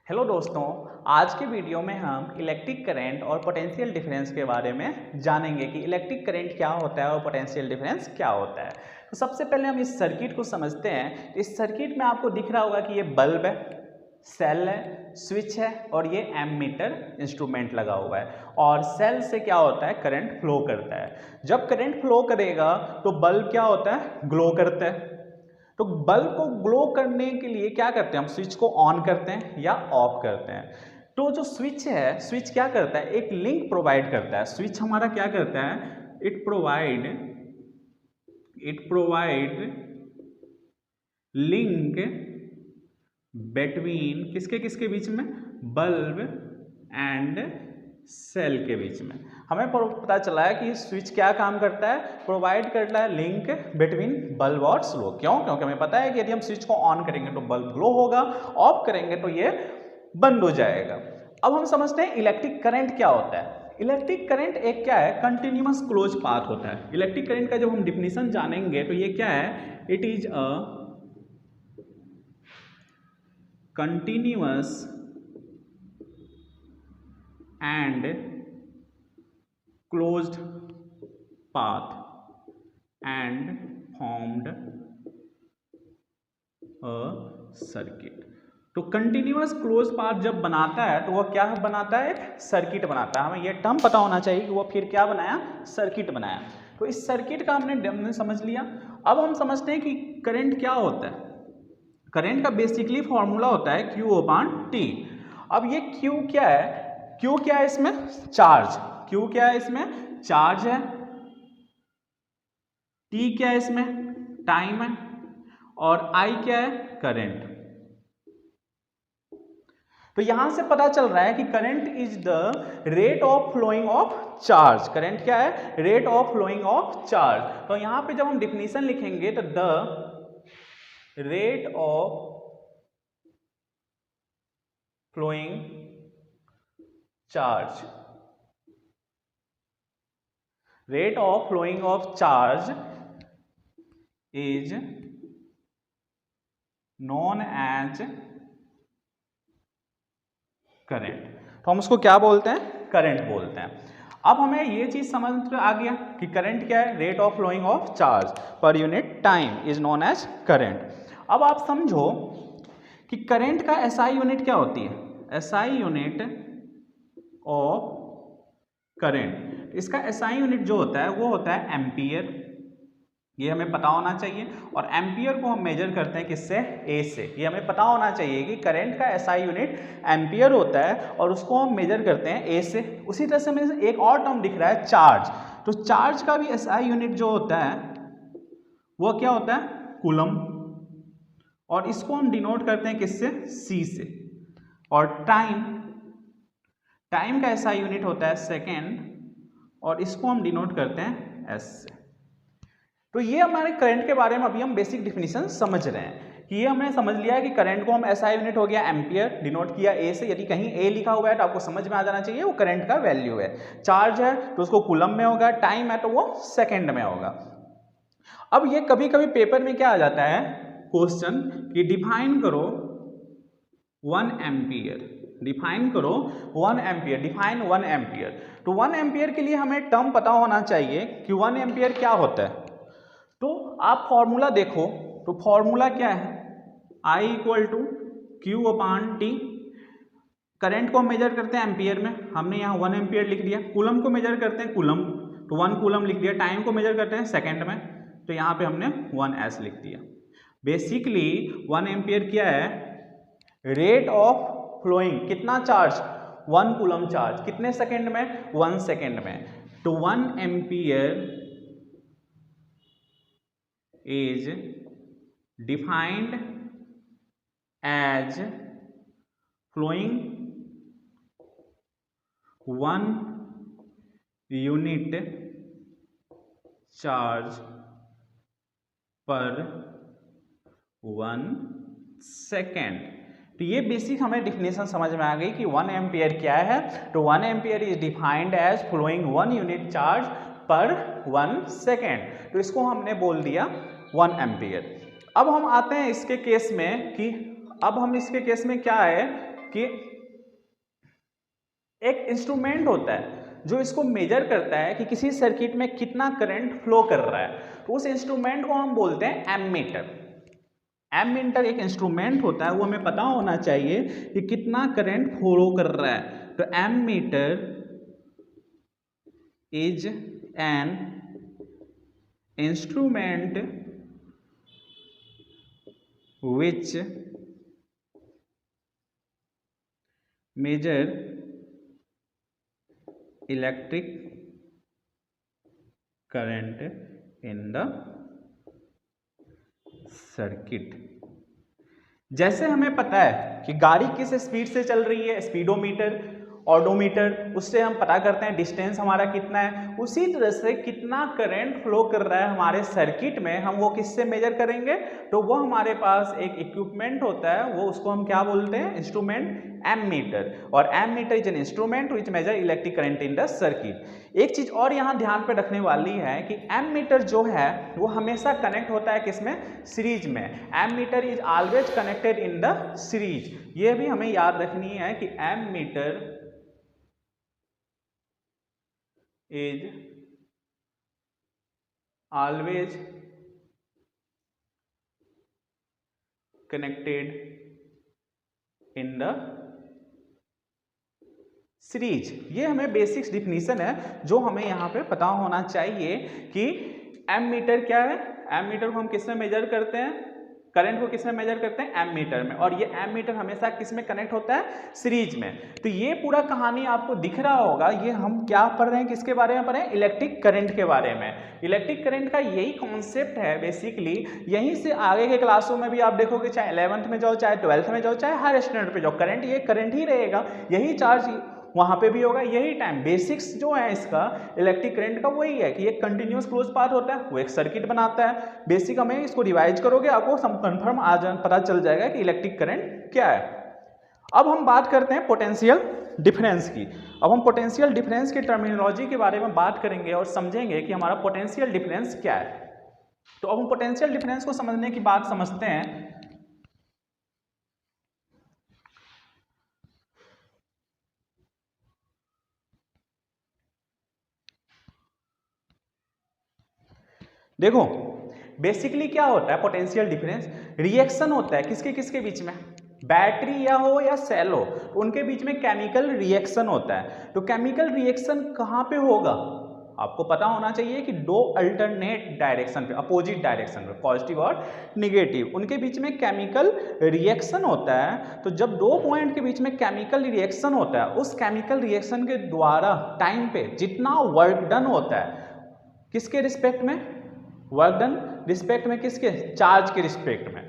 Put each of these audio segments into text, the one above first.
Hello दोस्तों, आज के वीडियो में हम इलेक्ट्रिक करंट और पोटेंशियल डिफरेंस के बारे में जानेंगे कि इलेक्ट्रिक करंट क्या होता है और पोटेंशियल डिफरेंस क्या होता है। तो सबसे पहले हम इस सर्किट को समझते हैं। इस सर्किट में आपको दिख रहा होगा कि ये बल्ब है, सेल है, स्विच है और ये एमीटर इंस्ट्रूमेंट लगा हुआ है। और सेल से क्या होता है, करंट फ्लो करता है। जब करंट फ्लो करेगा तो बल्ब क्या होता है, ग्लो करता है। तो बल्ब को ग्लो करने के लिए क्या करते हैं, हम स्विच को ऑन करते हैं या ऑफ करते हैं। तो जो स्विच है, स्विच क्या करता है, एक लिंक प्रोवाइड करता है। स्विच हमारा क्या करता है, इट प्रोवाइड लिंक बिटवीन किसके किसके बीच में, बल्ब एंड सेल के बीच में। हमें पता चला है कि स्विच क्या काम करता है, प्रोवाइड करता है लिंक बिटवीन बल्ब और स्लो। क्यों? क्योंकि हमें पता है कि यदि हम स्विच को ऑन करेंगे तो बल्ब ग्लो होगा, ऑफ करेंगे तो ये बंद हो जाएगा। अब हम समझते हैं इलेक्ट्रिक करंट क्या होता है। इलेक्ट्रिक करंट एक क्या है, कंटिन्यूअस क्लोज पाथ होता है। इलेक्ट्रिक करंट का जब हम डिफिनीशन जानेंगे तो ये क्या है, it is a continuous and closed path and formed a circuit। तो कंटिन्यूअस क्लोज पाथ जब बनाता है तो वह क्या बनाता है, एक सर्किट बनाता है। हमें यह टर्म पता होना चाहिए कि वह फिर क्या बनाया, सर्किट बनाया। तो इस सर्किट का हमने समझ लिया। अब हम समझते हैं कि करंट क्या होता है। करंट का बेसिकली फॉर्मूला होता है Q अपान T। अब ये Q क्या है, Q क्या है इसमें, चार्ज। Q क्या है इसमें, चार्ज है। T क्या है इसमें, टाइम है। और I क्या है, करंट। तो यहां से पता चल रहा है कि current is the rate of flowing of charge. Current क्या है, rate of flowing of charge. तो यहां पे जब हम डिफिनीशन लिखेंगे तो the rate of flowing charge, rate of flowing of charge is known as current। तो हम उसको क्या बोलते हैं, करंट बोलते हैं। अब हमें ये चीज समझ में आ गया कि करंट क्या है, rate of flowing of charge per unit time is known as current. अब आप समझो कि करंट का एसआई यूनिट क्या होती है, एसआई यूनिट ऑफ करंट। इसका एसआई यूनिट जो होता है वो होता है एम्पियर। ये हमें पता होना चाहिए। और एम्पियर को हम मेजर करते हैं किससे, ए से। ये हमें पता होना चाहिए कि करंट का एसआई यूनिट एम्पियर होता है और उसको हम मेजर करते हैं ए से। उसी तरह से हमें एक और टर्म दिख रहा है, चार्ज। तो चार्ज का भी एसआई यूनिट जो होता है वो क्या होता है, कूलम। और इसको हम डिनोट करते हैं किससे, सी से। और टाइम का एसआई यूनिट होता है सेकेंड और इसको हम डिनोट करते हैं एस से। तो ये हमारे करंट के बारे में अभी हम बेसिक डिफिनीशन समझ रहे हैं कि ये हमने समझ लिया है कि करंट को हम एसआई यूनिट हो गया एम्पियर, डिनोट किया ए से। यदि कहीं ए लिखा हुआ है तो आपको समझ में आ जाना चाहिए वो करंट का वैल्यू है। चार्ज है तो उसको कूलम में होगा, टाइम है तो वो सेकेंड में होगा। अब ये कभी कभी पेपर में क्या आ जाता है क्वेश्चन कि डिफाइन करो 1 एम्पियर, डिफाइन करो 1 एम्पियर, डिफाइन 1 एम्पियर। तो 1 एम्पियर के लिए हमें टर्म पता होना चाहिए कि 1 एम्पियर क्या होता है। तो आप फॉर्मूला देखो, तो फॉर्मूला क्या है, I equal to Q upon T. Current को हम मेजर करते हैं एम्पियर में, हमने यहाँ 1 एम्पियर लिख दिया। कूलम को मेजर करते हैं कूलम, तो 1 कूलम लिख दिया। टाइम को मेजर करते हैं सेकेंड में, तो यहाँ पे हमने 1s लिख दिया। बेसिकली 1 एम्पियर क्या है, रेट ऑफ फ्लोइंग, कितना चार्ज, 1 कूलम चार्ज, कितने सेकेंड में, 1 सेकेंड में। तो 1 ampere is defined as flowing 1 unit charge per 1 second. तो ये बेसिक हमें डिफिनेशन समझ में आ गई कि 1 एम्पियर क्या है। तो 1 ampere is defined as flowing 1 unit charge per 1 second. तो इसको हमने बोल दिया 1 एम्पियर। अब हम आते हैं इसके केस में कि अब हम इसके केस में क्या है कि एक इंस्ट्रूमेंट होता है जो इसको मेजर करता है कि किसी सर्किट में कितना करंट फ्लो कर रहा है, तो उस इंस्ट्रूमेंट को हम बोलते हैं एमीटर। एमीटर एक इंस्ट्रूमेंट होता है, वो हमें पता होना चाहिए कि कितना करंट फ्लो कर रहा है। तो ammeter is an instrument which measure electric current in the circuit। जैसे हमें पता है कि गाड़ी किस स्पीड से चल रही है, स्पीडोमीटर, ऑडोमीटर, उससे हम पता करते हैं डिस्टेंस हमारा कितना है। उसी तरह से कितना करंट फ्लो कर रहा है हमारे सर्किट में, हम वो किससे मेजर करेंगे? तो वो हमारे पास एक इक्विपमेंट होता है, वो उसको हम क्या बोलते हैं? Instrument, ammeter. और ammeter is an instrument which measure electric current in the circuit. एक चीज और यहाँ ध्यान पे रखने वाली है कि एमीटर जो है वो हमेशा कनेक्ट होता है किसमें? सीरीज में। Ammeter is always connected in the series. ये भी हमें याद रखनी है कि ammeter is always connected in the series. ये हमें बेसिक्स डिफिनीशन है जो हमें यहाँ पे पता होना चाहिए कि एमीटर क्या है। एमीटर को हम किस में मेजर करते हैं? करंट को किस में मेजर करते हैं? एमीटर में। और ये एमीटर हमेशा किस में कनेक्ट होता है? सीरीज में। तो ये पूरा कहानी आपको दिख रहा होगा। ये हम क्या पढ़ रहे हैं? किसके बारे में पढ़ रहे हैं? इलेक्ट्रिक करंट के बारे में। इलेक्ट्रिक करंट का यही कॉन्सेप्ट है बेसिकली। यहीं से आगे के क्लासों में भी आप देखोगे, चाहे 11th में जाओ, चाहे 12th में जाओ, चाहे हायर स्टैंडर्ड पे जाओ, करंट ये करंट ही रहेगा। यही चार्ज वहां पे भी होगा, यही टाइम। बेसिक्स जो है इसका इलेक्ट्रिक करंट का वही है कि एक कंटिन्यूअस क्लोज पाथ होता है, वो एक सर्किट बनाता है। बेसिक हमें इसको रिवाइज करोगे आपको कंफर्म पता चल जाएगा कि इलेक्ट्रिक करंट क्या है। अब हम बात करते हैं पोटेंशियल डिफरेंस की। अब हम पोटेंशियल डिफरेंस की टर्मिनोलॉजी के बारे में बात करेंगे और समझेंगे कि हमारा पोटेंशियल डिफरेंस क्या है। तो अब हम पोटेंशियल डिफरेंस को समझने की बात समझते हैं। देखो बेसिकली क्या होता है पोटेंशियल डिफरेंस? रिएक्शन होता है किसके किसके बीच में? बैटरी या हो या सेल हो, तो उनके बीच में केमिकल रिएक्शन होता है। तो केमिकल रिएक्शन कहाँ पे होगा? आपको पता होना चाहिए कि दो अल्टरनेट डायरेक्शन पे, अपोजिट डायरेक्शन पे, पॉजिटिव और निगेटिव, उनके बीच में केमिकल रिएक्शन होता है। तो जब दो पॉइंट के बीच में केमिकल रिएक्शन होता है, उस केमिकल रिएक्शन के द्वारा टाइम पे जितना वर्क डन होता है, किसके रिस्पेक्ट में? वर्क डन रिस्पेक्ट में किसके? चार्ज के रिस्पेक्ट में।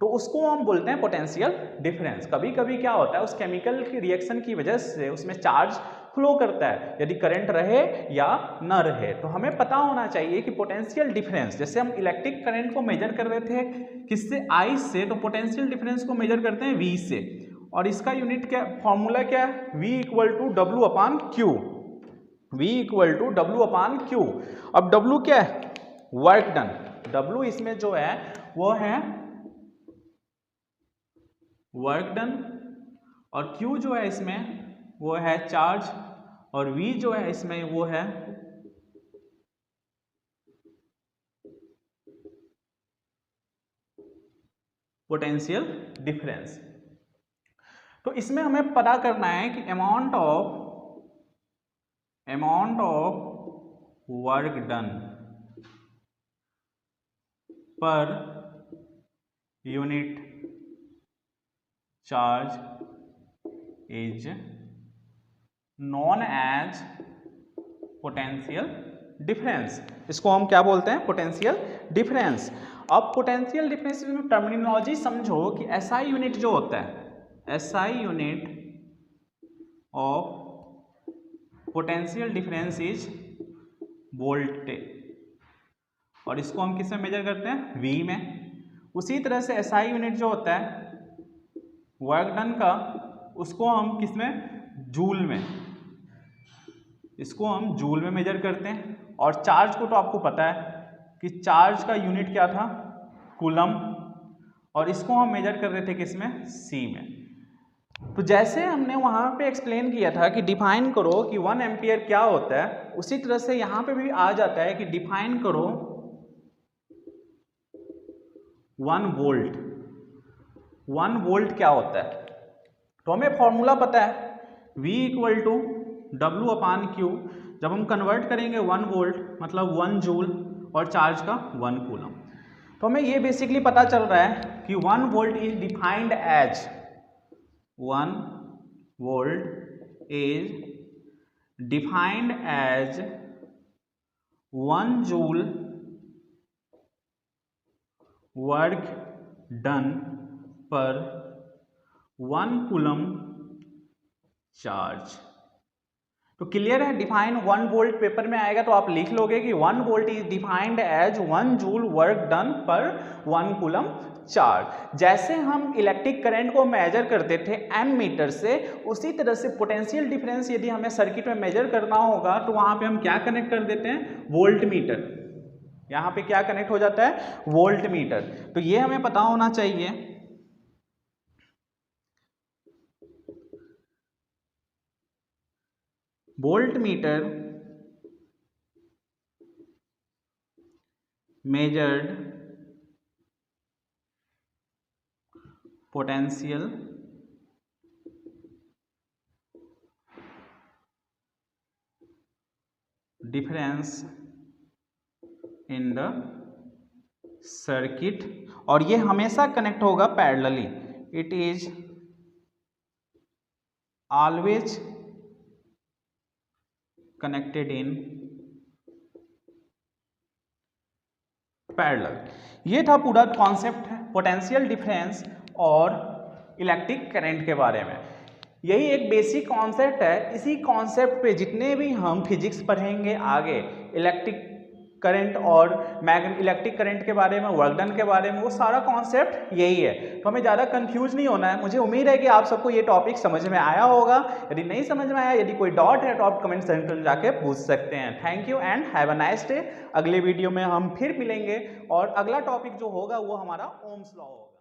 तो उसको हम बोलते हैं पोटेंशियल डिफरेंस। कभी कभी क्या होता है, उस केमिकल की रिएक्शन की वजह से उसमें चार्ज फ्लो करता है, यदि करंट रहे या न रहे। तो हमें पता होना चाहिए कि पोटेंशियल डिफरेंस, जैसे हम इलेक्ट्रिक करंट को मेजर कर रहे थे किससे? आई से, तो पोटेंशियल डिफरेंस को मेजर करते हैं वी से। और इसका यूनिट क्या, फॉर्मूला क्या है? V equal to W upon Q. V equal to W upon Q. अब W क्या है? Work done. W इसमें जो है वो है वर्क डन, और Q जो है इसमें वो है चार्ज, और V जो है इसमें वो है पोटेंशियल डिफरेंस। तो इसमें हमें पता करना है कि amount of work done per unit charge is known as potential difference. इसको हम क्या बोलते हैं? Potential difference. अब पोटेंशियल डिफरेंस में टर्मिनोलॉजी समझो कि एसआई यूनिट जो होता है, SI unit of potential difference is voltage, और इसको हम किस में मेजर करते हैं? V में। उसी तरह से एसआई यूनिट जो होता है वर्क डन का, उसको हम किस में? जूल में। इसको हम जूल में मेजर करते हैं। और चार्ज को तो आपको पता है कि चार्ज का यूनिट क्या था? कूलम। और इसको हम मेजर कर रहे थे किस में? C में। तो जैसे हमने वहाँ पे एक्सप्लेन किया था कि डिफाइन करो कि 1 एम्पियर क्या होता है, उसी तरह से यहाँ पे भी आ जाता है कि डिफाइन करो 1 वोल्ट। 1 वोल्ट क्या होता है? तो हमें फॉर्मूला पता है V equal to W upon Q. जब हम कन्वर्ट करेंगे 1 वोल्ट मतलब 1 जूल और चार्ज का 1 कूलम। तो हमें ये बेसिकली पता चल रहा है कि 1 volt is defined as 1 volt is defined as 1 joule work done per 1 coulomb चार्ज। तो क्लियर है, डिफाइन 1 वोल्ट पेपर में आएगा तो आप लिख लोगे कि 1 volt is defined as 1 joule work done per 1 coulomb charge. जैसे हम इलेक्ट्रिक करंट को मेजर करते थे एमीटर से, उसी तरह से पोटेंशियल डिफरेंस यदि हमें सर्किट में मेजर करना होगा तो वहां पे हम क्या कनेक्ट कर देते हैं? Volt meter. यहां पे क्या कनेक्ट हो जाता है? Volt meter. तो ये हमें पता होना चाहिए। Volt meter measured potential difference in the circuit, और ये हमेशा कनेक्ट होगा parallelly. It is always connected in parallel. ये था पूरा कॉन्सेप्ट पोटेंशियल डिफरेंस और इलेक्ट्रिक करंट के बारे में। यही एक बेसिक कॉन्सेप्ट है। इसी कॉन्सेप्ट पे जितने भी हम फिजिक्स पढ़ेंगे आगे, इलेक्ट्रिक करंट और इलेक्ट्रिक करंट के बारे में, वर्क डन के बारे में, वो सारा कॉन्सेप्ट यही है। तो हमें ज़्यादा कंफ्यूज नहीं होना है। मुझे उम्मीद है कि आप सबको ये टॉपिक समझ में आया होगा। यदि नहीं समझ में आया, यदि कोई डाउट है तो आप कमेंट सेक्शन में जाके पूछ सकते हैं। Thank you and have a nice day. अगले वीडियो में हम फिर मिलेंगे और अगला टॉपिक जो होगा वो हमारा ओम्स लॉ होगा।